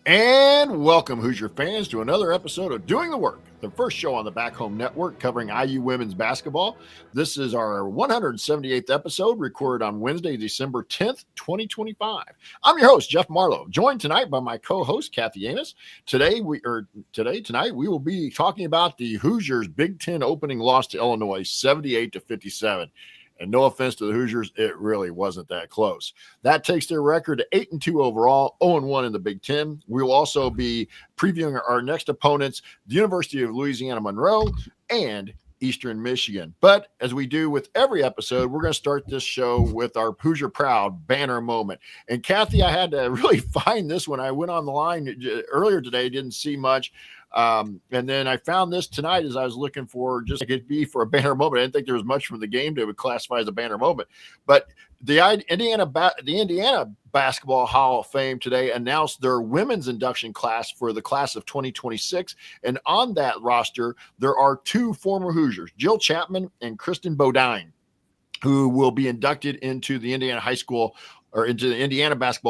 And welcome, Hoosier fans, to another episode of Doing the Work, the first show on the Back Home Network covering IU women's basketball. This is our 178th episode, recorded on Wednesday, December 10th, 2025. I'm your host, Jeff Marlow, joined tonight by my co-host, Kathy Amos. Tonight, we will be talking about the Hoosiers Big Ten opening loss to Illinois, 78-57. And no offense to the Hoosiers, it really wasn't that close. That takes their record to 8-2 overall, 0-1 in the Big Ten. We will also be previewing our next opponents, the University of Louisiana Monroe and Eastern Michigan. But as we do with every episode, we're going to start this show with our Hoosier Proud banner moment. And Kathy, I had to really find this when I went on the line earlier today, didn't see much. And then I found this tonight as I was looking for just like it'd be for a banner moment. I didn't think there was much from the game that would classify as a banner moment. But the Indiana Basketball Hall of Fame today announced their women's induction class for the class of 2026. And on that roster, there are two former Hoosiers, Jill Chapman and Kristen Bodine, who will be inducted into the Indiana Basketball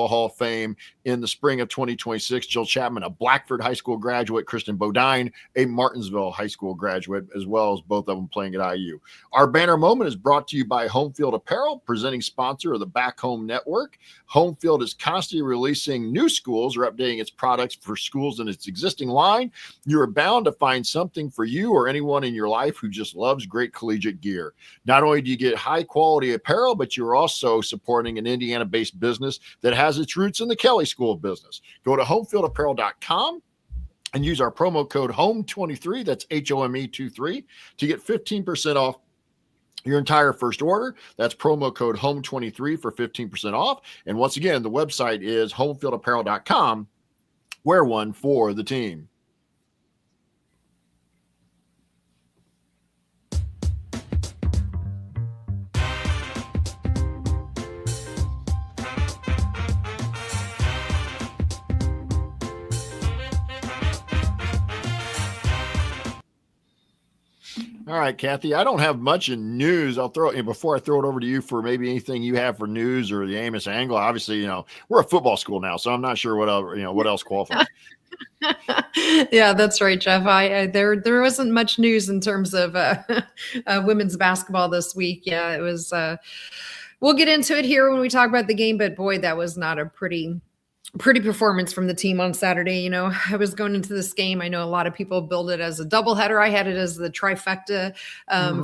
Hall of Fame in the spring of 2026. Jill Chapman, a Blackford High School graduate, Kristen Bodine, a Martinsville High School graduate, as well as both of them playing at IU. Our banner moment is brought to you by Home Field Apparel, presenting sponsor of the Back Home Network. Home Field is constantly releasing new schools or updating its products for schools in its existing line. You are bound to find something for you or anyone in your life who just loves great collegiate gear. Not only do you get high quality apparel, but you're also supporting an Indiana-based business that has its roots in the Kelly School of Business. Go to homefieldapparel.com and use our promo code HOME23, that's HOME23, to get 15% off your entire first order. That's promo code HOME23 for 15% off. And once again, the website is homefieldapparel.com. Wear one for the team. All right, Kathy, I don't have much in news. I'll throw it before I throw it over to you for maybe anything you have for news or the Amos angle. Obviously, we're a football school now, so I'm not sure what else qualifies. Yeah, that's right, Jeff. There wasn't much news in terms of women's basketball this week. Yeah, it was. We'll get into it here when we talk about the game, but boy, that was not a pretty performance from the team on Saturday. I was going into this game. I know a lot of people build it as a doubleheader. I had it as the trifecta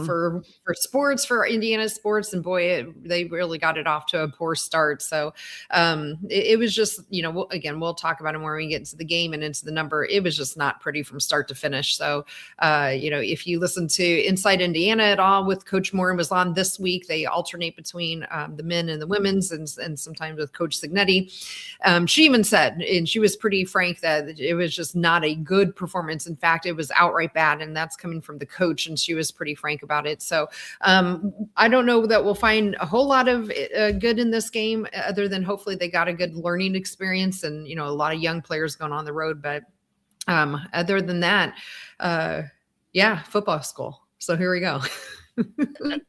for sports, for Indiana sports. And boy, they really got it off to a poor start. So it was just, we'll talk about it when we get into the game and into the number. It was just not pretty from start to finish. So, if you listen to Inside Indiana at all with Coach Moore was on this week, they alternate between the men and the women's and sometimes with Coach Signetti. She even said, and she was pretty frank, that it was just not a good performance. In fact, it was outright bad, and that's coming from the coach, and she was pretty frank about it. So I don't know that we'll find a whole lot of good in this game, other than hopefully they got a good learning experience and, a lot of young players going on the road. But other than that, football school. So here we go.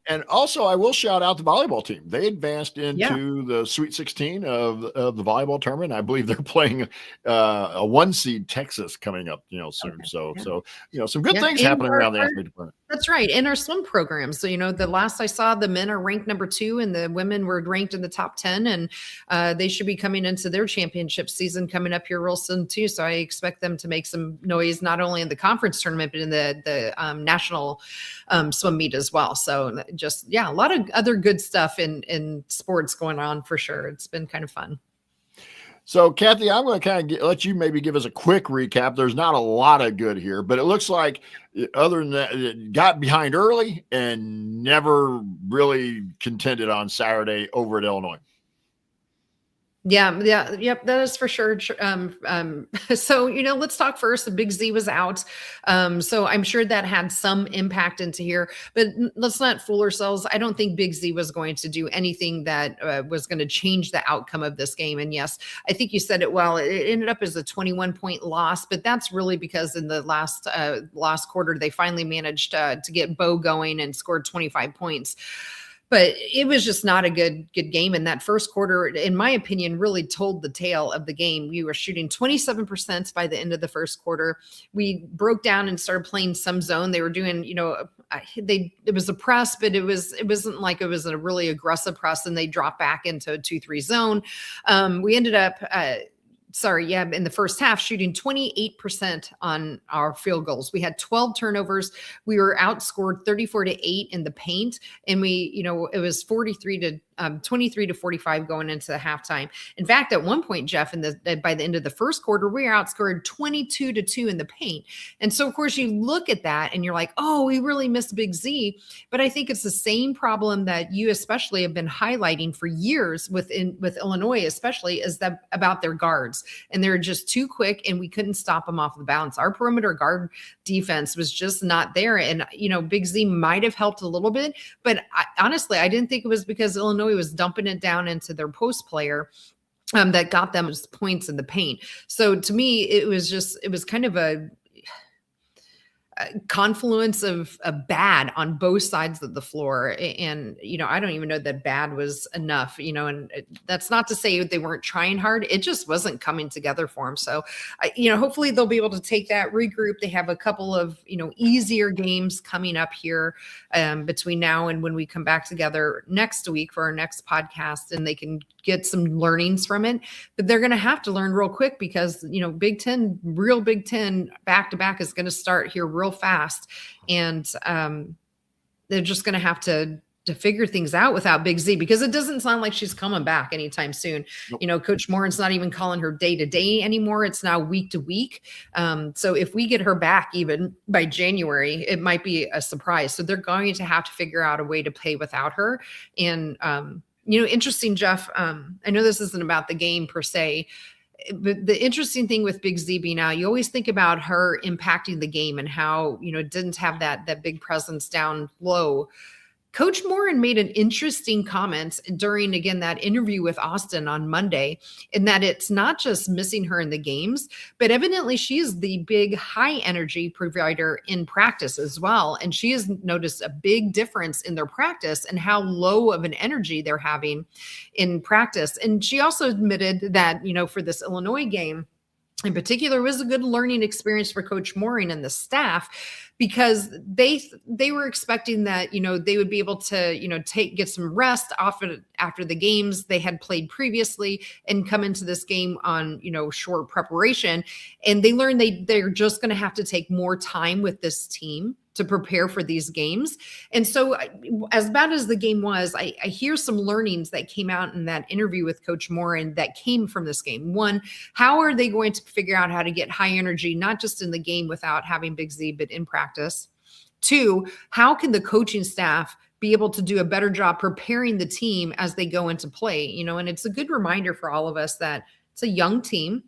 And also, I will shout out the volleyball team. They advanced into the Sweet 16 of the volleyball tournament. I believe they're playing a 1 seed Texas coming up, soon. Okay. So some good things happening around the athletic department. That's right. In our swim program. So, the last I saw, the men are ranked number 2 and the women were ranked in the top 10, and they should be coming into their championship season coming up here real soon too. So I expect them to make some noise, not only in the conference tournament, but in the national swim meet as well. So just, a lot of other good stuff in sports going on for sure. It's been kind of fun. So, Kathy, I'm going to kind of let you maybe give us a quick recap. There's not a lot of good here, but it looks like other than that, it got behind early and never really contended on Saturday over at Illinois. Yep, that is for sure. So, let's talk first. The Big Z was out. So I'm sure that had some impact into here, but let's not fool ourselves. I don't think Big Z was going to do anything that was going to change the outcome of this game. And yes, I think you said it well. It ended up as a 21-point loss, but that's really because in the last quarter, they finally managed to get Bo going and scored 25 points. But it was just not a good game. And that first quarter, in my opinion, really told the tale of the game. We were shooting 27% by the end of the first quarter. We broke down and started playing some zone. They were doing, it was a press, but it wasn't like it was a really aggressive press, and they dropped back into a 2-3 zone. We ended up in the first half, shooting 28% on our field goals. We had 12 turnovers. We were outscored 34-8 in the paint. And it was 23-45 going into the halftime. In fact, at one point, Jeff, by the end of the first quarter, we were outscored 22-2 in the paint. And so, of course, you look at that and you're like, oh, we really missed Big Z. But I think it's the same problem that you especially have been highlighting for years with Illinois, especially, is that about their guards. And they're just too quick, and we couldn't stop them off the bounce. Our perimeter guard defense was just not there. And, Big Z might have helped a little bit, but honestly, I didn't think it was because Illinois was dumping it down into their post player that got them points in the paint. So to me, it was kind of a confluence of bad on both sides of the floor. And, I don't even know that bad was enough, and that's not to say they weren't trying hard. It just wasn't coming together for them. So, hopefully they'll be able to take that, regroup. They have a couple of, easier games coming up here between now and when we come back together next week for our next podcast, and they can get some learnings from it. But they're going to have to learn real quick because, Big Ten back to back is going to start here real fast. And they're just going to have to figure things out without Big Z, because it doesn't sound like she's coming back anytime soon. Nope. Coach Morin's not even calling her day to day anymore. It's now week to week. So if we get her back even by January, it might be a surprise. So they're going to have to figure out a way to play without her. And, interesting, Jeff, I know this isn't about the game per se, but the interesting thing with Big Z being out, you always think about her impacting the game and how, didn't have that big presence down low. Coach Morin made an interesting comment during, again, that interview with Austin on Monday, in that it's not just missing her in the games, but evidently she is the big high energy provider in practice as well. And she has noticed a big difference in their practice and how low of an energy they're having in practice. And she also admitted that, for this Illinois game in particular, was a good learning experience for Coach Morin and the staff, because they were expecting that, they would be able to, get some rest off after the games they had played previously and come into this game on, short preparation. And they learned they're just going to have to take more time with this team to prepare for these games. And so as bad as the game was, I hear some learnings that came out in that interview with Coach Morin that came from this game. One, how are they going to figure out how to get high energy, not just in the game without having Big Z, but in practice? Two, how can the coaching staff be able to do a better job preparing the team as they go into play? And it's a good reminder for all of us that it's a young team,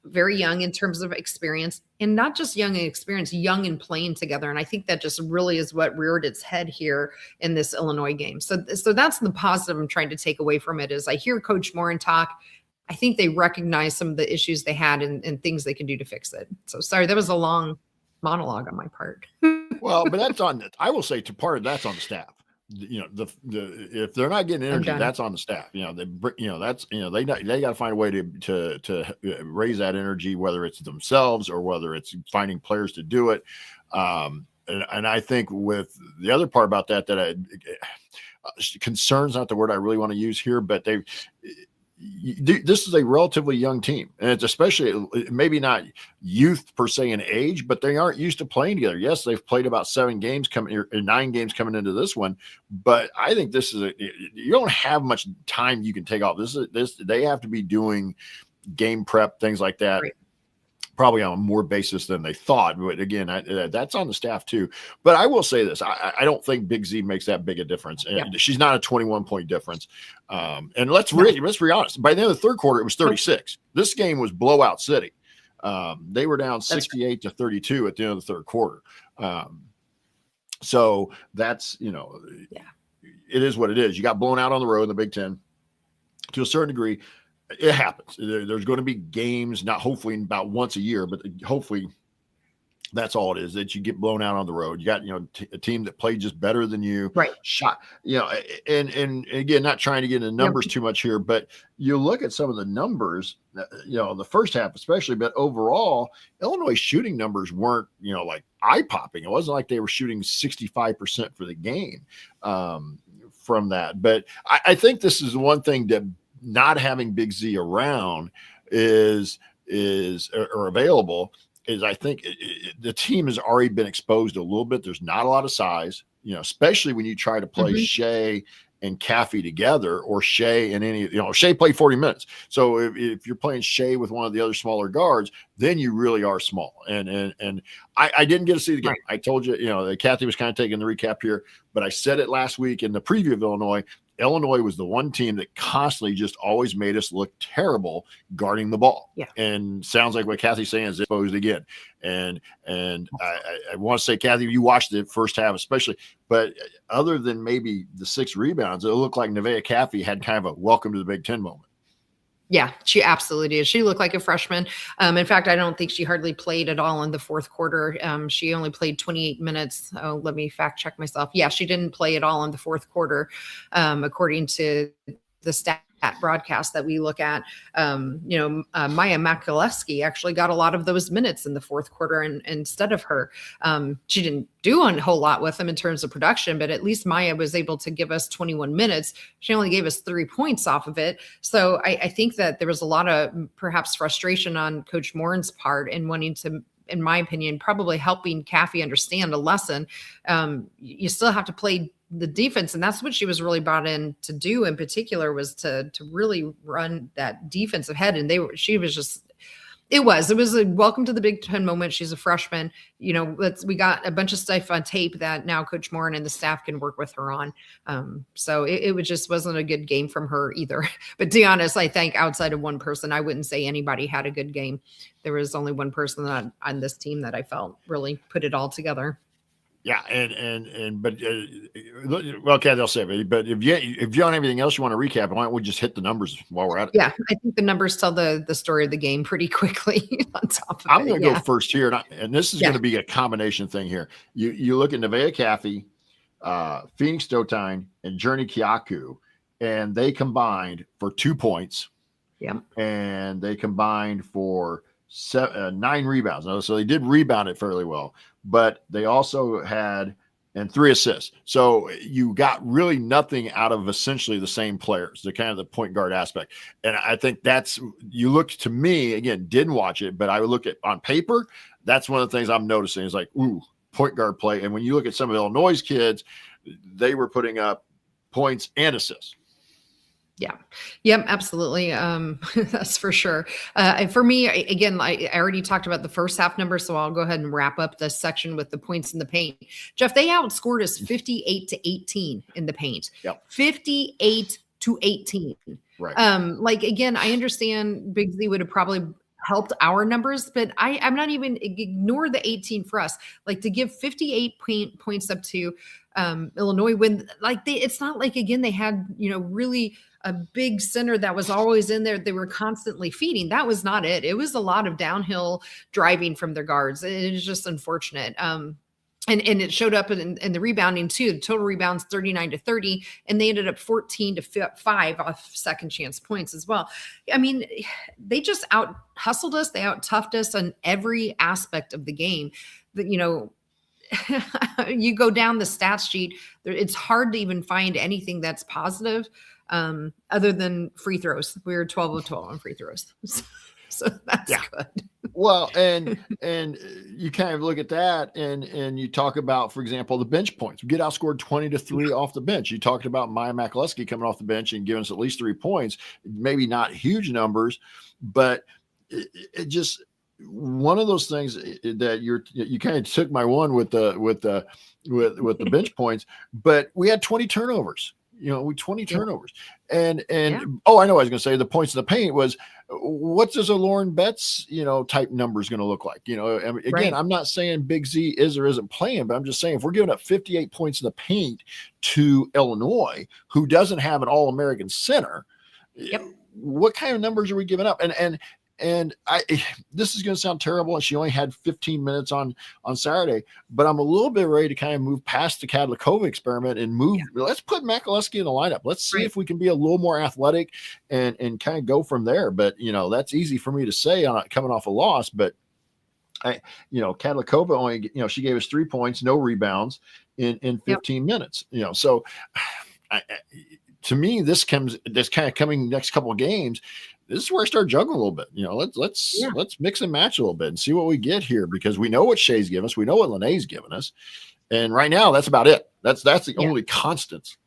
very young in terms of experience, and not just young in experience, young in playing together. And I think that just really is what reared its head here in this Illinois game. So that's the positive I'm trying to take away from it. Is I hear Coach Morin talk. I think they recognize some of the issues they had and things they can do to fix it. So sorry, that was a long monologue on my part. Well, but I will say part of that's on the staff. If they're not getting energy, that's on the staff. They got to find a way to raise that energy, whether it's themselves or whether it's finding players to do it. And I think with the other part about that concerns, not the word I really want to use here, but this is a relatively young team, and it's especially maybe not youth per se in age, but they aren't used to playing together. Yes, they've played about 9 games coming into this one, but I think you don't have much time you can take off. They have to be doing game prep, things like that. Right. Probably on a more basis than they thought. But again, that's on the staff too. But I will say this. I don't think Big Z makes that big a difference. Yeah. She's not a 21-point difference. And let's be honest. By the end of the third quarter, it was 36. This game was blowout city. They were down 68-32 at the end of the third quarter. So that's, it is what it is. You got blown out on the road in the Big Ten to a certain degree. It happens. There's going to be games, not hopefully about once a year, but hopefully That's all it is, that you get blown out on the road. You got, a team that played just better than you, Right. shot, and again, not trying to get into Yep. numbers too much here, but you look at some of the numbers, the first half especially, but overall, Illinois shooting numbers weren't, like eye popping. It wasn't like they were shooting 65% for the game from that. But I think this is one thing that not having Big Z around is or available is, I think the team has already been exposed a little bit. There's not a lot of size, especially when you try to play Shea and Caffey together, or Shea and Shea played 40 minutes. So if you're playing Shea with one of the other smaller guards, then you really are small. And I didn't get to see the game. Right. I told you, Kathy was kind of taking the recap here, but I said it last week in the preview of Illinois. Illinois was the one team that constantly just always made us look terrible guarding the ball. Yeah. And sounds like what Kathy's saying is exposed again. And I want to say, Kathy, you watched the first half especially, but other than maybe the 6 rebounds, it looked like Nevaeh Caffey had kind of a welcome to the Big Ten moment. Yeah, she absolutely did. She looked like a freshman. In fact, I don't think she hardly played at all in the fourth quarter. She only played 28 minutes. Oh, let me fact check myself. Yeah, she didn't play at all in the fourth quarter, according to the stat broadcast that we look at. Maya Makalewski actually got a lot of those minutes in the fourth quarter, and instead of her. She didn't do a whole lot with them in terms of production, but at least Maya was able to give us 21 minutes. She only gave us 3 points off of it. So I think that there was a lot of perhaps frustration on Coach Morin's part in wanting to, in my opinion, probably helping Caffey understand a lesson. You still have to play the defense, and that's what she was really brought in to do. In particular, was to really run that defensive head. And it was a welcome to the Big Ten moment. She's a freshman. We got a bunch of stuff on tape that now Coach Morin and the staff can work with her on. So it just wasn't a good game from her either. But to be honest, I think outside of one person, I wouldn't say anybody had a good game. There was only one person on this team that I felt really put it all together. Yeah, but okay, they'll say it. But if you don't have anything else you want to recap, why don't we just hit the numbers while we're at it? Yeah, I think the numbers tell the story of the game pretty quickly. On top of I'm going to go first here, and this is going to be a combination thing here. You look at Nevaeh Caffey, Phoenix Stotine, and Journey Kiaku, and they combined for 2 points. Yeah, and they combined for 9 rebounds. So they did rebound it fairly well, but they also had 3 assists. So you got really nothing out of essentially the same players, the kind of the point guard aspect. And I think you look to me, again, didn't watch it, but I would look at on paper. That's one of the things I'm noticing is like, ooh, point guard play. And when you look at some of Illinois' kids, they were putting up points and assists. Yeah. Yep. Absolutely. That's for sure. For me, again, I already talked about the first half numbers, so I'll go ahead and wrap up this section with the points in the paint. Jeff, they outscored us 58-18 in the paint. Yep. 58-18. Right. Again, I understand Big Z would have probably helped our numbers, but I'm not even ignore the 18 for us. Like to give 58 points up to Illinois when it's not like, again, they had, really a big center that was always in there. They were constantly feeding. That was not it. It was a lot of downhill driving from their guards. It is just unfortunate. And it showed up in the rebounding too. The total rebounds 39-30, and they ended up 14-5 off second chance points as well. I mean, they just out hustled us. They out toughed us on every aspect of the game. That you go down the stats sheet, it's hard to even find anything that's positive other than free throws. We were 12 of 12 on free throws. So that's good. Well, and you kind of look at that and you talk about, for example, the bench points. We get outscored 20-3 off the bench. You talked about Maya Makalewski coming off the bench and giving us at least 3 points, maybe not huge numbers, but it just one of those things that you kind of took my one with the bench points, but we had 20 turnovers. 20 turnovers. And I know what I was going to say. The points in the paint was, what does a Lauren Betts, type number is going to look like? Again, I'm not saying Big Z is or isn't playing, but I'm just saying if we're giving up 58 points in the paint to Illinois, who doesn't have an All-American center, what kind of numbers are we giving up? And and this is going to sound terrible. And she only had 15 minutes on Saturday, but I'm a little bit ready to kind of move past the Kadlikova experiment and move. Yeah. Let's put Mikuleski in the lineup. Let's see if we can be a little more athletic and kind of go from there. But, that's easy for me to say coming off a loss, but Kadlikova only, she gave us 3 points, no rebounds in 15 minutes, so to me, this kind of coming next couple of games, this is where I start juggling a little bit. Let's mix and match a little bit and see what we get here, because we know what Shea's given us. We know what Lene's given us. And right now that's about it. That's the only constants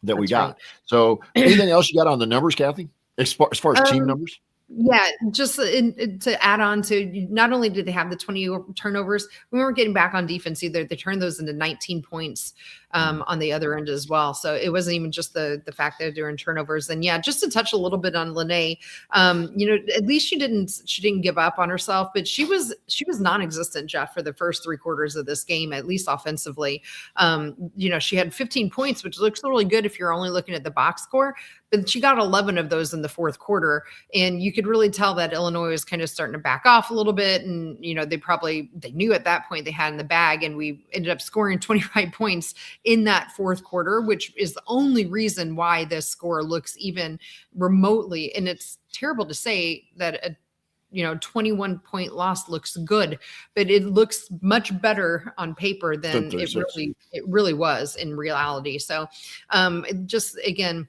that we got. Right. So anything else you got on the numbers, Kathy, as far as team numbers? Yeah, just to add on to, not only did they have the 20 turnovers, we weren't getting back on defense either. They turned those into 19 points on the other end as well. So it wasn't even just the fact that they're in turnovers. And yeah, just to touch a little bit on Lene, at least she didn't give up on herself, but she was non-existent, Jeff, for the first 3 quarters of this game, at least offensively. She had 15 points, which looks really good if you're only looking at the box score, but she got 11 of those in the fourth quarter. And you could really tell that Illinois was kind of starting to back off a little bit. And, they knew at that point they had in the bag, and we ended up scoring 25 points in that fourth quarter, which is the only reason why this score looks even remotely. And it's terrible to say that a 21 point loss looks good, but it looks much better on paper than it really was in reality. So just again,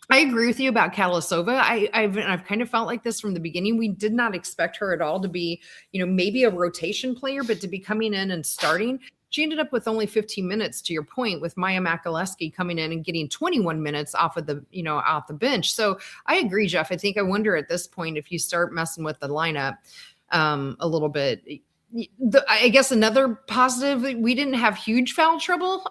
I agree with you about Kadlikova. I've kind of felt like this from the beginning. We did not expect her at all to be, maybe a rotation player, but to be coming in and starting. She ended up with only 15 minutes, to your point, with Maya Mikuleski coming in and getting 21 minutes off of the, off the bench. So I agree, Jeff. I wonder at this point, if you start messing with the lineup a little bit, I guess another positive, we didn't have huge foul trouble.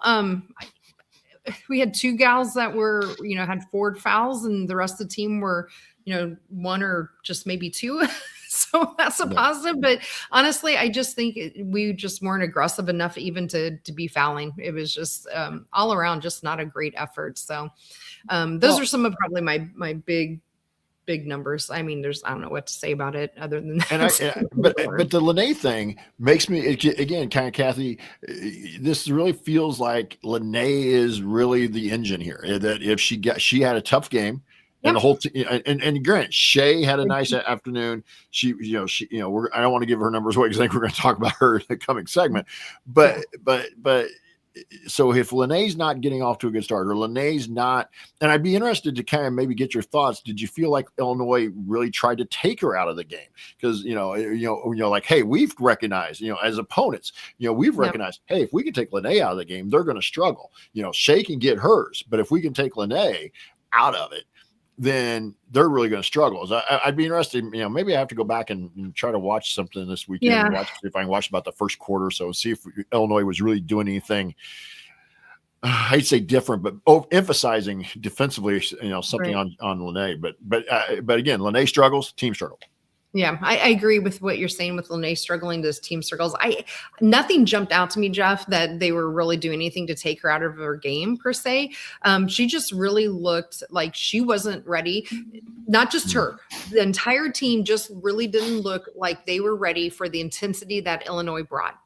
We had 2 gals that were, had 4 fouls, and the rest of the team were, 1 or just maybe 2. So that's a positive. But honestly, I just think we just weren't aggressive enough even to be fouling. It was just all around just not a great effort. So those are some of probably my big numbers. I mean, I don't know what to say about it other than that. But the Lene thing makes me, again, kind of, Kathy, this really feels like Lene is really the engine here. That if she had a tough game, and the whole and Grant Shea had a nice afternoon. I don't want to give her numbers away because I think we're going to talk about her in the coming segment. But so if Lene's not getting off to a good start, or Lene's not, and I'd be interested to kind of maybe get your thoughts. Did you feel like Illinois really tried to take her out of the game? Because like, hey, we've recognized, as opponents, we've recognized, hey, if we can take Lene out of the game, they're going to struggle. Shea can get hers, but if we can take Lene out of it, then they're really going to struggle. So I'd be interested, maybe I have to go back and try to watch something this weekend. Yeah. See if I can watch about the first quarter. So see if Illinois was really doing anything, I'd say different, but emphasizing defensively, something on Lene. But again, Lene struggles, team struggle. Yeah, I agree with what you're saying with Lene struggling to team struggles. Nothing jumped out to me, Jeff, that they were really doing anything to take her out of her game per se. She just really looked like she wasn't ready. Not just her, the entire team just really didn't look like they were ready for the intensity that Illinois brought.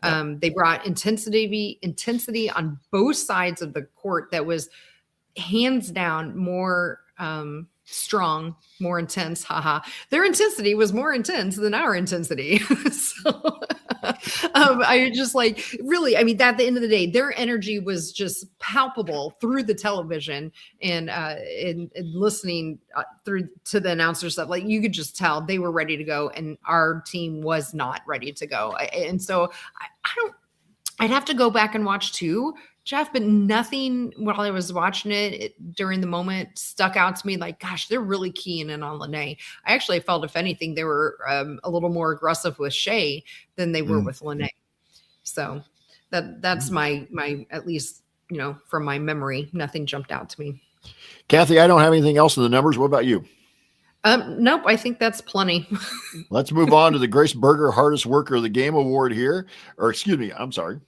They brought intensity on both sides of the court that was hands down more strong, more intense. Haha. Their intensity was more intense than our intensity. So I just really, at the end of the day, their energy was just palpable through the television and listening through to the announcers stuff. Like, you could just tell they were ready to go, and our team was not ready to go. And so I'd have to go back and watch too, Jeff, but nothing while I was watching it during the moment stuck out to me like, gosh, they're really keying in on Lene. I actually felt, if anything, they were a little more aggressive with Shea than they were with Lene. So that's my at least, from my memory, nothing jumped out to me. Kathy, I don't have anything else in the numbers. What about you? Nope, I think that's plenty. Let's move on to the Grace Berger Hardest Worker of the Game Award here. Or excuse me, I'm sorry.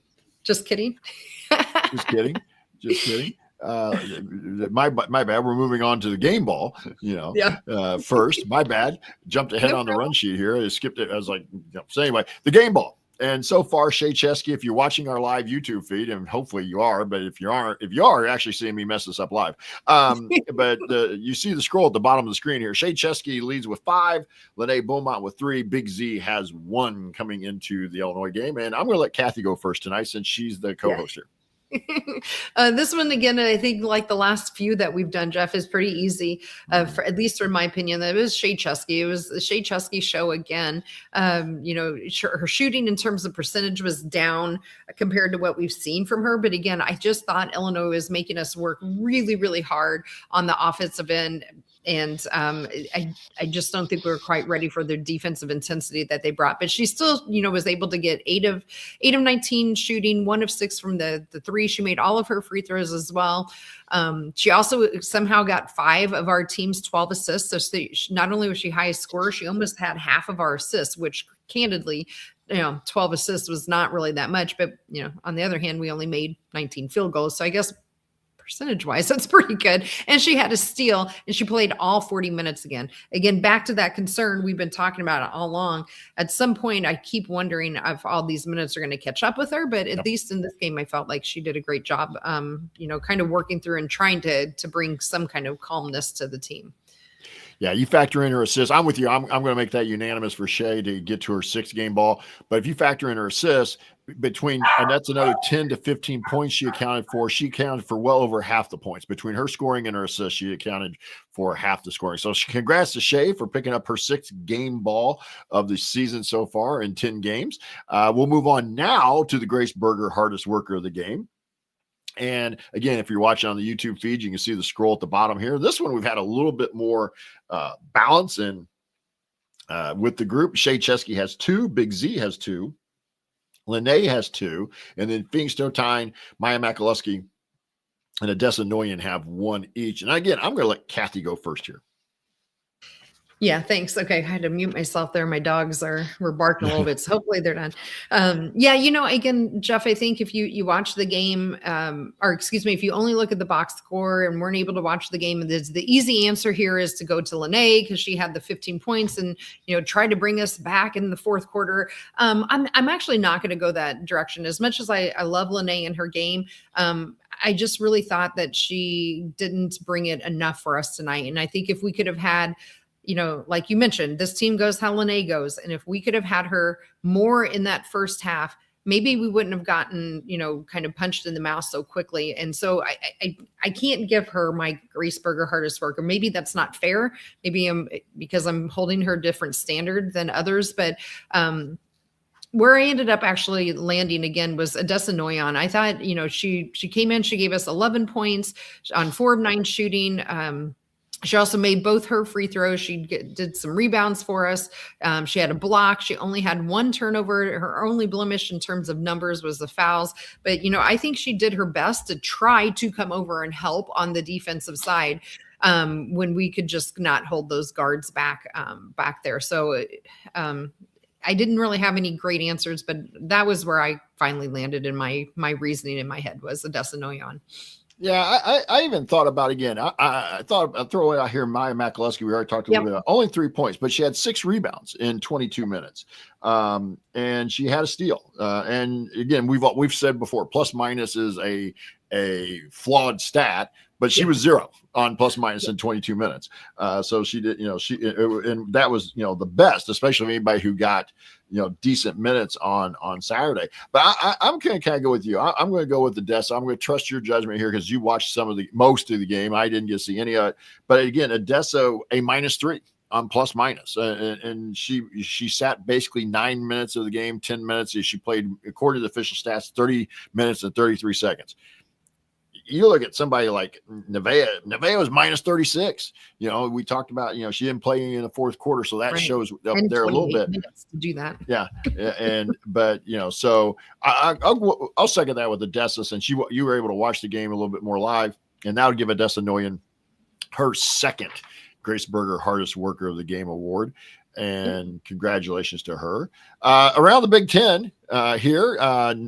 Just kidding. Just kidding. My bad. We're moving on to the game ball, first. My bad. Jumped ahead on the run sheet here. I skipped it. I was like, so anyway, the game ball. And so far, Shea Chesky, if you're watching our live YouTube feed, and hopefully you are, but if you are, you're actually seeing me mess this up live. But you see the scroll at the bottom of the screen here. Shea Chesky leads with 5, Lene Beaumont with 3, Big Z has 1 coming into the Illinois game. And I'm going to let Kathy go first tonight since she's the co-host here. This one, again, I think like the last few that we've done, Jeff, is pretty easy, for, at least in my opinion. That was Shea Chesky. It was the Shea Chesky show again. Her shooting in terms of percentage was down compared to what we've seen from her. But again, I just thought Illinois was making us work really, really hard on the offensive end. And I just don't think we were quite ready for the defensive intensity that they brought. But she still, was able to get 8 of 19 shooting, 1 of 6 from the 3. She made all of her free throws as well. She also somehow got 5 of our team's 12 assists. So not only was she highest scorer, she almost had half of our assists, which candidly, 12 assists was not really that much. But, on the other hand, we only made 19 field goals. So I guess percentage-wise, that's pretty good. And she had a steal, and she played all 40 minutes again. Again, back to that concern we've been talking about it all along. At some point, I keep wondering if all these minutes are going to catch up with her. But at least in this game, I felt like she did a great job, kind of working through and trying to bring some kind of calmness to the team. Yeah, you factor in her assists. I'm with you. I'm going to make that unanimous for Shea to get to her 6th game ball. But if you factor in her assists, and that's another 10 to 15 points she accounted for. She accounted for well over half the points. Between her scoring and her assists, she accounted for half the scoring. So congrats to Shea for picking up her 6th game ball of the season so far in 10 games. We'll move on now to the Grace Berger hardest worker of the game. And again, if you're watching on the YouTube feed, you can see the scroll at the bottom here. This one, we've had a little bit more balance in with the group. Shea Chesky has 2, Big Z has 2, Lene has 2, and then Phoenix Stotine, Maya Makaluski, and Odessa Noyan have 1 each. And again, I'm going to let Kathy go first here. Yeah, thanks. Okay, I had to mute myself there. My dogs were barking a little bit, so hopefully they're done. Again, Jeff, I think if you watch the game, if you only look at the box score and weren't able to watch the game, the easy answer here is to go to Lene because she had the 15 points and try to bring us back in the 4th quarter. I'm actually not going to go that direction. As much as I love Lene and her game, I just really thought that she didn't bring it enough for us tonight. And I think if we could have had, like you mentioned, this team goes how Lene goes. And if we could have had her more in that first half, maybe we wouldn't have gotten, kind of punched in the mouth so quickly. And so I can't give her my Grace Berger hardest worker. Maybe that's not fair. Maybe because I'm holding her different standard than others. But where I ended up actually landing again was Odessa Noyan. I thought, she came in, she gave us 11 points on 4 of 9 shooting. She also made both her free throws. She did some rebounds for us. She had a block. She only had 1 turnover. Her only blemish in terms of numbers was the fouls. But, I think she did her best to try to come over and help on the defensive side when we could just not hold those guards back there. So I didn't really have any great answers, but that was where I finally landed in my reasoning in my head was Odessa Noyan. Yeah, I even thought about, again, I thought I'd throw it out here, Maya Makaluski, we already talked a little bit about, only 3 points, but she had 6 rebounds in 22 minutes. And she had a steal. And again, we've said before, plus minus is a flawed stat, but she was 0 on plus minus in 22 minutes. So she did, and that was, the best, especially anybody who got, decent minutes on Saturday. But I'm going to kind of go with you. I'm going to go with Odessa. I'm going to trust your judgment here because you watched most of the game. I didn't get to see any of it. But again, Odessa, a -3 on plus minus. And she sat basically 9 minutes of the game, 10 minutes. She played, according to the official stats, 30 minutes and 33 seconds. You look at somebody like Nevaeh was -36. We talked about, she didn't play in the 4th quarter. So that shows up there a little bit. To do that. Yeah. But so I'll second that with Odessa since you were able to watch the game a little bit more live, and that would give Odessa Noyan her 2nd Grace Berger hardest worker of the game award. and congratulations to her. Around the Big Ten here,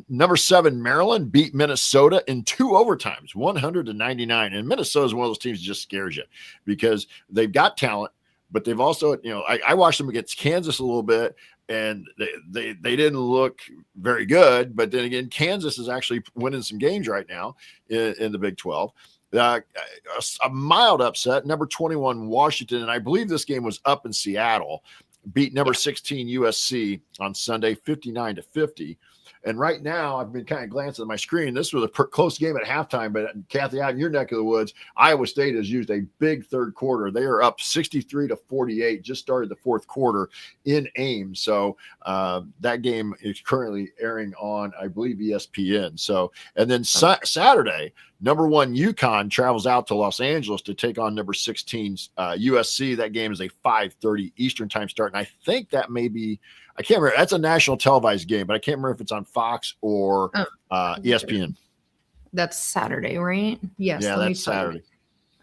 number 7 Maryland beat Minnesota in 2 overtimes, 100-99. And Minnesota is one of those teams that just scares you because they've got talent, but they've also, I watched them against Kansas a little bit, and they didn't look very good. But then again, Kansas is actually winning some games right now in the Big 12. A mild upset, number 21 Washington, and I believe this game was up in Seattle, beat number 16 USC on Sunday 59-50. And right now, I've been kind of glancing at my screen. This was a close game at halftime, but Kathy, out in your neck of the woods, Iowa State has used a big third quarter. They are up 63-48, just started the fourth quarter in Ames. So that game is currently airing on, I believe, ESPN. So, and then Saturday, number 1 UConn travels out to Los Angeles to take on number 16 USC. That game is a 5:30 Eastern time start, and I think that may be, I can't remember. That's a national televised game, but I can't remember if it's on Fox or ESPN. That's Saturday, right? Yes. Yeah, that's Saturday.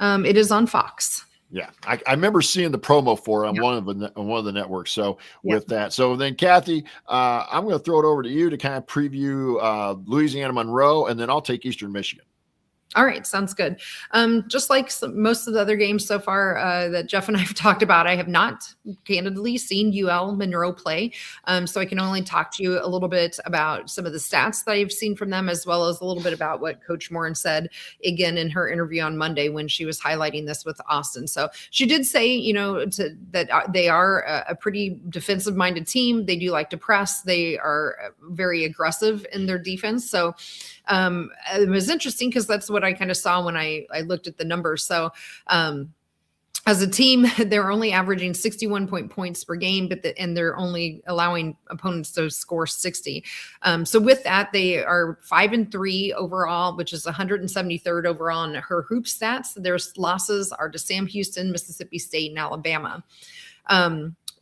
It is on Fox. Yeah, I remember seeing the promo for it on one of the networks. So with that, so then Kathy, I'm going to throw it over to you to kind of preview Louisiana Monroe, and then I'll take Eastern Michigan. All right. Sounds good. Just like most of the other games so far that Jeff and I have talked about, I have not candidly seen UL Monroe play. So I can only talk to you a little bit about some of the stats that I've seen from them, as well as a little bit about what Coach Morin said again in her interview on Monday when she was highlighting this with Austin. So she did say, that they are a pretty defensive minded team. They do like to press. They are very aggressive in their defense. So it was interesting because that's what I kind of saw when I looked at the numbers. So as a team, they're only averaging 61 points per game, and they're only allowing opponents to score 60. So with that, they are 5-3 overall, which is 173rd overall in her hoop stats. Their losses are to Sam Houston, Mississippi State, and Alabama.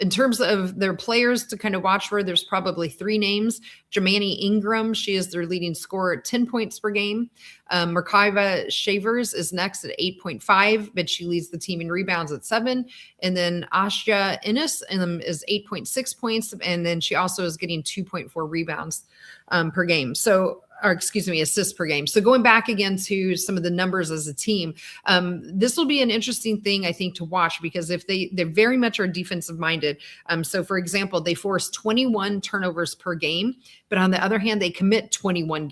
In terms of their players to kind of watch for, there's probably 3 names. Jamani Ingram, she is their leading scorer at 10 points per game. Merkava Shavers is next at 8.5, but she leads the team in rebounds at 7. And then Asha Ennis is 8.6 points, and then she also is getting 2.4 rebounds per game. Assists per game. So going back again to some of the numbers as a team, this will be an interesting thing, I think, to watch, because if they very much are defensive minded. So for example, they force 21 turnovers per game, but on the other hand, they commit 21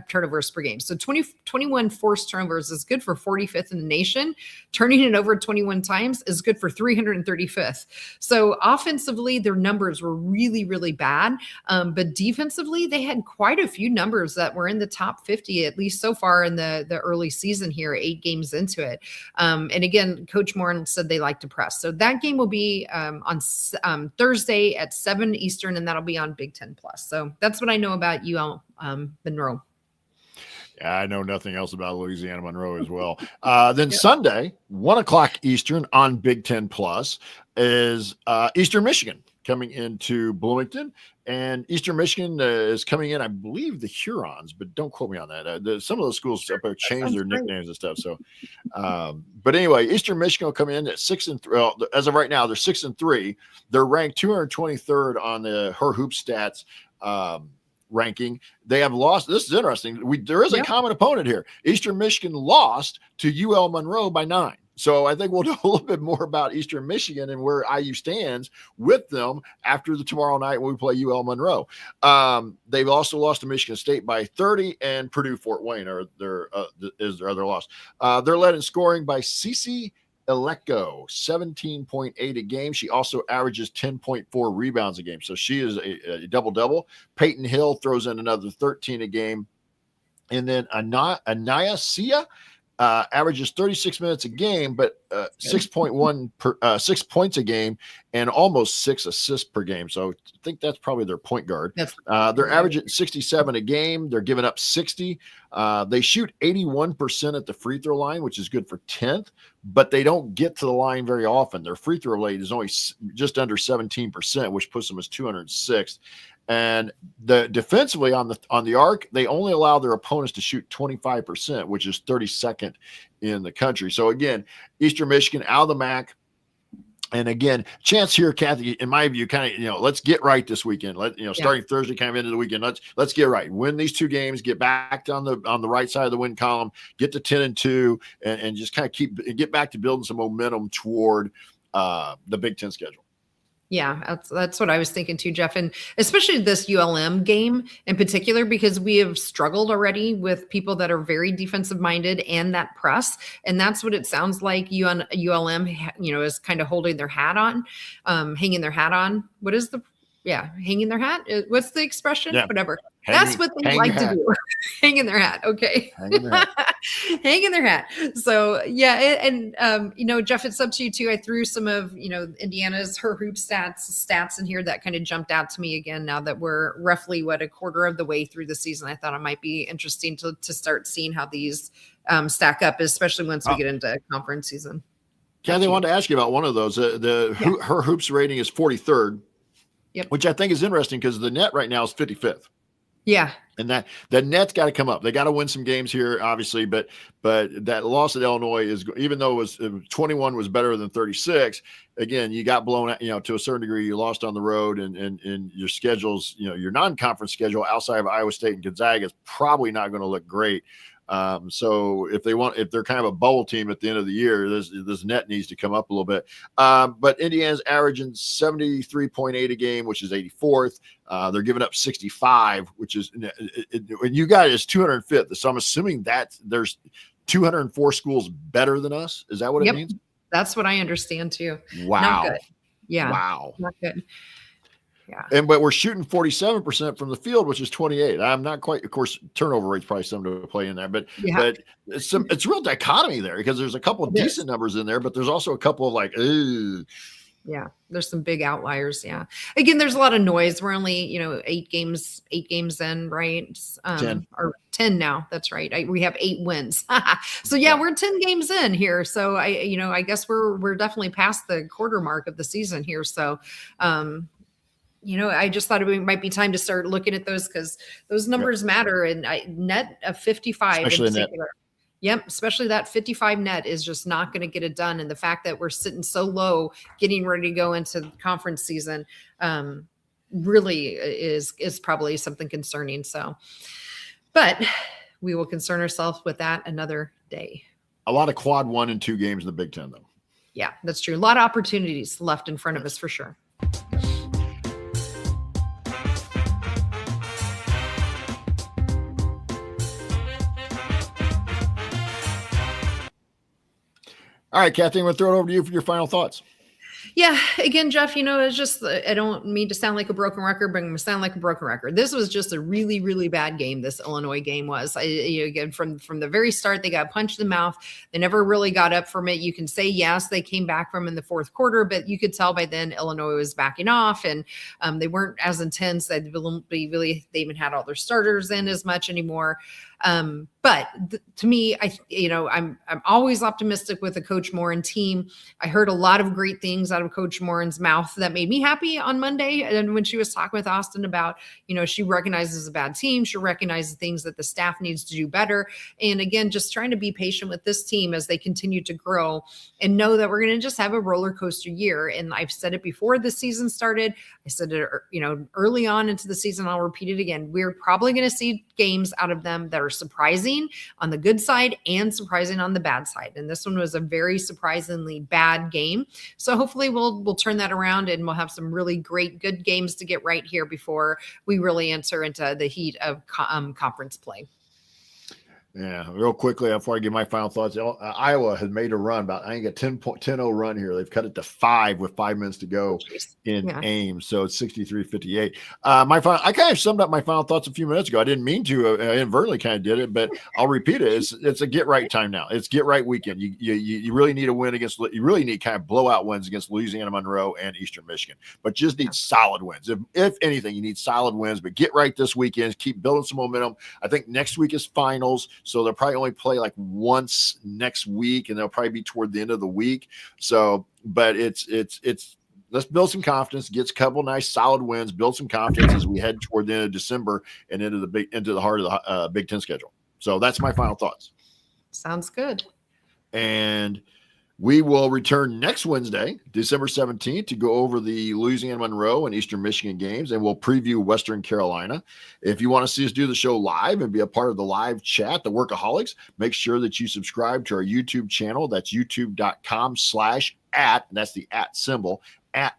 turnovers per game. So 21 forced turnovers is good for 45th in the nation. Turning it over 21 times is good for 335th. So offensively, their numbers were really, really bad. But defensively, they had quite a few numbers that were in the top 50, at least so far in the early season here, 8 games into it. And again, Coach Morin said they like to press. So that game will be on Thursday at 7 Eastern, and that'll be on Big Ten Plus. So that's what I know about UL Monroe. Yeah, I know nothing else about Louisiana Monroe as well. Then Sunday, 1:00 Eastern on Big Ten Plus is Eastern Michigan coming into Bloomington. And Eastern Michigan is coming in, I believe, the Hurons, but don't quote me on that. Some of those schools changed their nicknames and stuff. So, but anyway, Eastern Michigan will come in at 6-3. Well, as of right now, they're 6-3. They're ranked 223rd on the Her Hoop Stats ranking. They have lost. This is interesting. There is a common opponent here. Eastern Michigan lost to UL Monroe by 9. So I think we'll know a little bit more about Eastern Michigan and where IU stands with them after tomorrow night when we play UL Monroe. They've also lost to Michigan State by 30, and Purdue Fort Wayne is their other loss. They're led in scoring by Cece Eleko, 17.8 a game. She also averages 10.4 rebounds a game. So she is a double-double. Peyton Hill throws in another 13 a game. And then Anaya Sia averages 36 minutes a game, but 6 points a game and almost 6 assists per game. So I think that's probably their point guard. They're averaging 67 a game. They're giving up 60. They shoot 81% at the free throw line, which is good for 10th, but they don't get to the line very often. Their free throw rate is only just under 17%, which puts them as 206th. And the defensively on the arc, they only allow their opponents to shoot 25%, which is 32nd in the country. So again, Eastern Michigan out of the MAC. And again, chance here, Kathy, in my view, kind of, let's get right this weekend. Starting Thursday, kind of into the weekend, let's get right. Win these 2 games, get back on the right side of the win column, get to 10-2, and just kind of get back to building some momentum toward the Big Ten schedule. Yeah, that's what I was thinking too, Jeff. And especially this ULM game in particular, because we have struggled already with people that are very defensive minded and that press. And that's what it sounds like ULM, is kind of holding their hat on, hanging their hat on. What is hanging their hat? What's the expression? Yeah. Whatever. That's what they like to do. Hanging their hat. Okay. Hanging their hat. Hanging their hat. So Jeff, it's up to you too. I threw some of, Indiana's her hoop stats in here that kind of jumped out to me again, now that we're roughly a quarter of the way through the season. I thought it might be interesting to start seeing how these stack up, especially once we get into conference season. Kathy, I wanted to ask you about one of those. Her hoops rating is 43rd. Yep. Which I think is interesting because the net right now is 55th. Yeah. And that net's got to come up. They got to win some games here, obviously, but that loss at Illinois is, even though it was 21 was better than 36. Again, you got blown out, to a certain degree. You lost on the road, and your schedules, your non-conference schedule outside of Iowa State and Gonzaga is probably not going to look great. So if they're kind of a bubble team at the end of the year, this net needs to come up a little bit. But Indiana's averaging 73.8 a game, which is 84th. They're giving up 65, which is, and you got it as 205th. So I'm assuming that there's 204 schools better than us. Is that what it means? That's what I understand too. Wow. Not good. Yeah. Wow. Not good. Yeah. But we're shooting 47% from the field, which is 28. I'm not quite, of course, turnover rate's probably something to play in there, but it's real dichotomy there, because there's a couple of decent numbers in there, but there's also a couple of yeah, there's some big outliers. Yeah. Again, there's a lot of noise. We're only, 8 games in, right? 10 or 10 now. That's right. We have 8 wins. So we're 10 games in here. So I guess we're definitely past the quarter mark of the season here. So, I just thought it might be time to start looking at those, because those numbers matter. And net of 55 especially in particular. Yep. Especially that 55 net is just not going to get it done. And the fact that we're sitting so low, getting ready to go into the conference season, really is probably something concerning. So, but we will concern ourselves with that another day. A lot of quad 1 and 2 games in the Big Ten, though. Yeah, that's true. A lot of opportunities left in front of us for sure. All right, Kathy, I'm going to throw it over to you for your final thoughts. Yeah. Again, Jeff, it's just, I don't mean to sound like a broken record, but I'm going to sound like a broken record. This was just a really, really bad game. This Illinois game was, again, from the very start, they got punched in the mouth. They never really got up from it. You can say, yes, they came back from in the fourth quarter, but you could tell by then Illinois was backing off, and they weren't as intense. They even had all their starters in as much anymore. But to me, I'm always optimistic with the Coach Morin team. I heard a lot of great things out of Coach Morin's mouth that made me happy on Monday. And when she was talking with Austin about, she recognizes a bad team, she recognizes things that the staff needs to do better. And again, just trying to be patient with this team as they continue to grow, and know that we're going to just have a roller coaster year. And I've said it before the season started. I said it, early on into the season. I'll repeat it again. We're probably going to see games out of them that are surprising on the good side and surprising on the bad side. And this one was a very surprisingly bad game. So hopefully we'll turn that around, and we'll have some really great, good games to get right here before we really enter into the heat of conference play. Yeah, real quickly before I give my final thoughts, Iowa has made a run, about I think a 10-0 run here. They've cut it to 5 with 5 minutes to go in Ames, so it's 63-58. I kind of summed up my final thoughts a few minutes ago. I didn't mean to. I inadvertently kind of did it, but I'll repeat it. It's a get right time now. It's get right weekend. You really need a win against. You really need kind of blowout wins against Louisiana Monroe and Eastern Michigan, but just need solid wins. If anything, you need solid wins. But get right this weekend. Keep building some momentum. I think next week is finals. So they'll probably only play like once next week, and they'll probably be toward the end of the week. So, but it's let's build some confidence, get a couple nice solid wins, build some confidence as we head toward the end of December and into the heart of the Big Ten schedule. So that's my final thoughts. Sounds good. And We will return next Wednesday, December 17th, to go over the Louisiana Monroe and Eastern Michigan games, and we'll preview Western Carolina. If you want to see us do the show live and be a part of the live chat, the Workaholics, make sure that you subscribe to our YouTube channel. That's youtube.com/@, that's the @ symbol,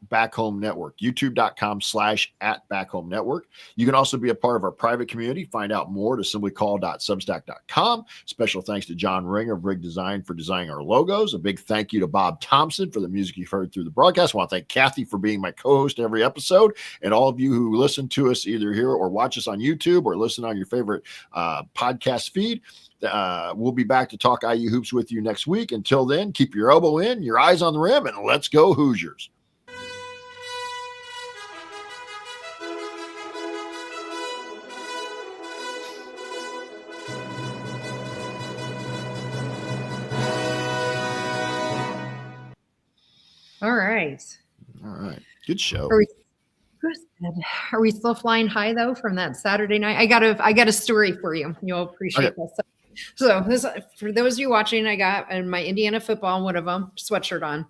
@Back Home Network, youtube.com/@Back Home Network. You can also be a part of our private community. Find out more at assemblycall.substack.com. Special thanks to John Ringer of Rig Design for designing our logos. A big thank you to Bob Thompson for the music you've heard through the broadcast. I want to thank Kathy for being my co-host every episode, and all of you who listen to us either here or watch us on YouTube or listen on your favorite podcast feed. We'll be back to talk IU hoops with you next week. Until then, keep your elbow in, your eyes on the rim, and let's go Hoosiers. All right. All right. Good show. Are we still flying high though from that Saturday night? I got a story for you. You'll appreciate this. So this, for those of you watching, I got my Indiana football, one of them, sweatshirt on.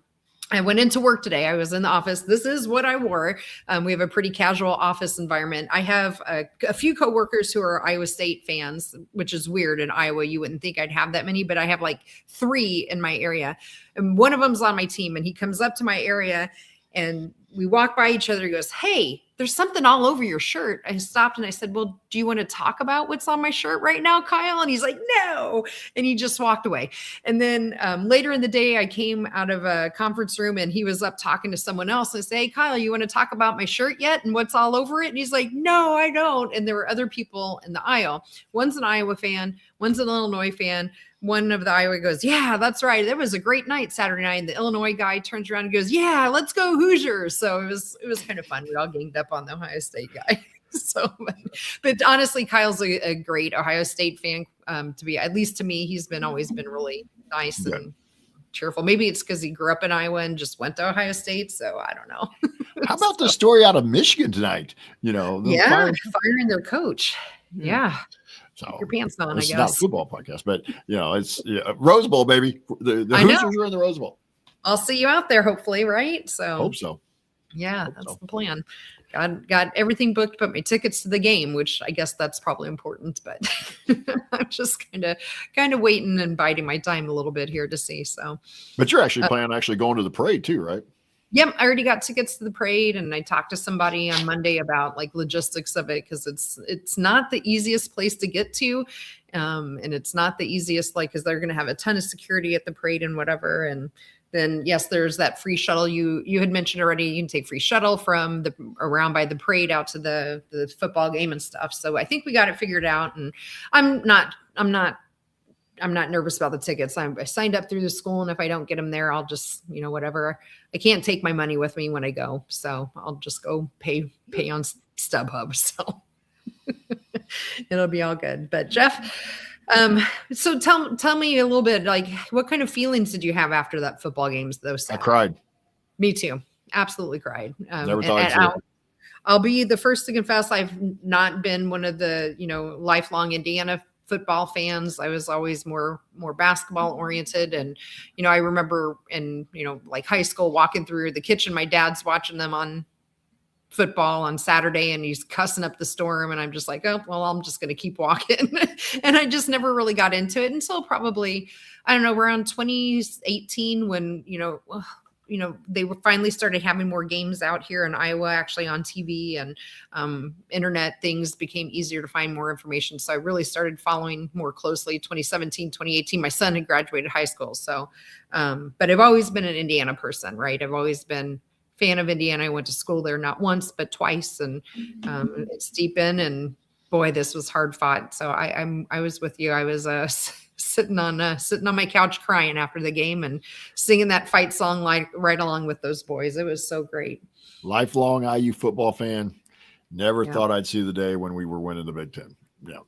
I went into work today. I was in the office. This is what I wore. We have a pretty casual office environment. I have a few coworkers who are Iowa State fans, which is weird. In Iowa, you wouldn't think I'd have that many, but I have like 3 in my area. And one of them's on my team, and he comes up to my area, and we walk by each other. He goes, "Hey, there's something all over your shirt." I stopped and I said, "Well, do you want to talk about what's on my shirt right now, Kyle?" And he's like, "No." And he just walked away. And then later in the day, I came out of a conference room and he was up talking to someone else. And I say, "Hey, Kyle, you want to talk about my shirt yet and what's all over it?" And he's like, "No, I don't." And there were other people in the aisle. One's an Iowa fan. One's an Illinois fan. One of the Iowa goes, "Yeah, that's right. It was a great night Saturday night." And the Illinois guy turns around and goes, "Yeah, let's go Hoosiers." So it was kind of fun. We all ganged up on the Ohio State guy. So, but honestly, Kyle's a great Ohio State fan. To be, at least to me, he's always been really nice and cheerful. Maybe it's because he grew up in Iowa and just went to Ohio State. So I don't know. How about the story out of Michigan tonight? Firing their coach. Yeah. So keep your pants on, I guess. It's not a football podcast, but it's Rose Bowl, baby. The Hoosiers are in the Rose Bowl. I'll see you out there, hopefully, right? So hope so. Yeah, that's the plan. Got everything booked, but my tickets to the game, which I guess that's probably important. But I'm just kind of waiting and biding my time a little bit here to see. So, but you're actually planning on going to the parade too, right? Yep, I already got tickets to the parade, and I talked to somebody on Monday about like logistics of it, because it's not the easiest place to get to, and it's not the easiest because they're going to have a ton of security at the parade and whatever. And then yes, there's that free shuttle you had mentioned already. You can take free shuttle from around by the parade out to the football game and stuff. So I think we got it figured out, and I'm not nervous about the tickets. I signed up through the school, and if I don't get them there, I'll just, whatever. I can't take my money with me when I go, so I'll just go pay on StubHub. So it'll be all good. But Jeff, so tell me a little bit, like, what kind of feelings did you have after that football games, though? I cried. Me too. Absolutely cried. Never thought I'll be the first to confess I've not been one of the, lifelong Indiana football fans. I was always more basketball oriented. And, I remember in, like high school, walking through the kitchen, my dad's watching them on football on Saturday, and he's cussing up the storm. And I'm just like, oh, well, I'm just going to keep walking. And I just never really got into it until probably, I don't know, around 2018 when, they were finally started having more games out here in Iowa, actually on TV, and internet things became easier to find more information. So I really started following more closely. 2017, 2018, my son had graduated high school. So, but I've always been an Indiana person, right? I've always been a fan of Indiana. I went to school there not once, but twice, and it's deep in, and boy, this was hard fought. So I was with you. I was sitting on my couch crying after the game and singing that fight song right along with those boys. It was so great. Lifelong IU football fan. Never thought I'd see the day when we were winning the Big Ten.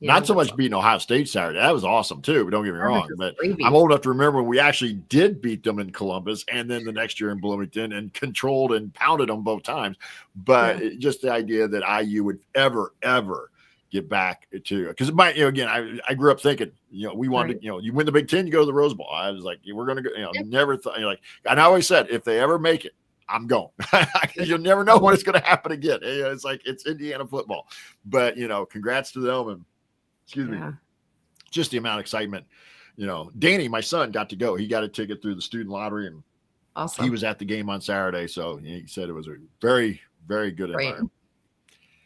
Not so much beating Ohio State Saturday. That was awesome too, but don't get me wrong. But I'm old enough to remember when we actually did beat them in Columbus, and then the next year in Bloomington, and controlled and pounded them both times. But just the idea that IU would ever get back to, because again, I grew up thinking, we wanted to, you win the Big Ten, you go to the Rose Bowl. I was like, we're going to go, never thought, like, and I always said, if they ever make it, I'm going. You'll never know when it's going to happen again. It's like, it's Indiana football, but congrats to them, and excuse me, just the amount of excitement. Danny, my son, got to go. He got a ticket through the student lottery, and awesome. He was at the game on Saturday, so he said it was a very, very good environment.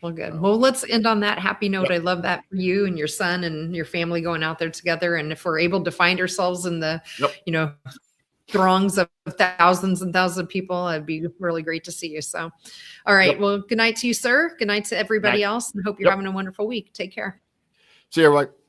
Well, good. Well, let's end on that happy note. I love that for you and your son and your family going out there together. And if we're able to find ourselves in the, throngs of thousands and thousands of people, it'd be really great to see you. So, all right. Well, good night to you, sir. Good night to everybody else, and hope you're having a wonderful week. Take care. See you, everybody.